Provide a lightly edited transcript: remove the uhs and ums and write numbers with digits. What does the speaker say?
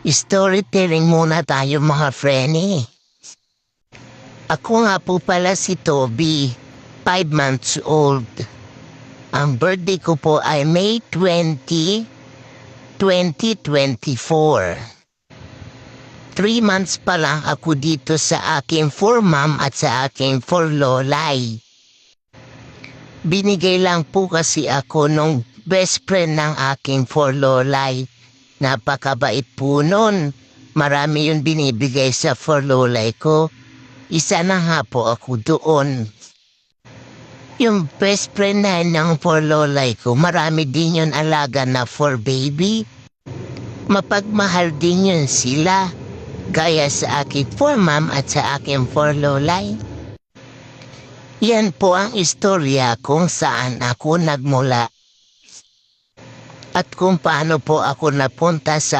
Storytelling muna tayo mga freni. Ako nga po pala si Toby, 5 months old. Ang birthday ko po ay May 20, 2024. 3 months pa lang ako dito sa aking for mom at sa aking for lolay. Binigay lang po kasi ako nung best friend ng aking for lolay. Napakabait po nun. Marami yung binibigay sa for lolay ko. Isa na nga po ako doon. Yung best friend na ng for lolay ko, marami din yun alaga na for baby. Mapagmahal din yun sila. Gaya sa aking for mom at sa aking for lolay. Yan po ang istorya kung saan ako nagmula. At kung paano po ako napunta sa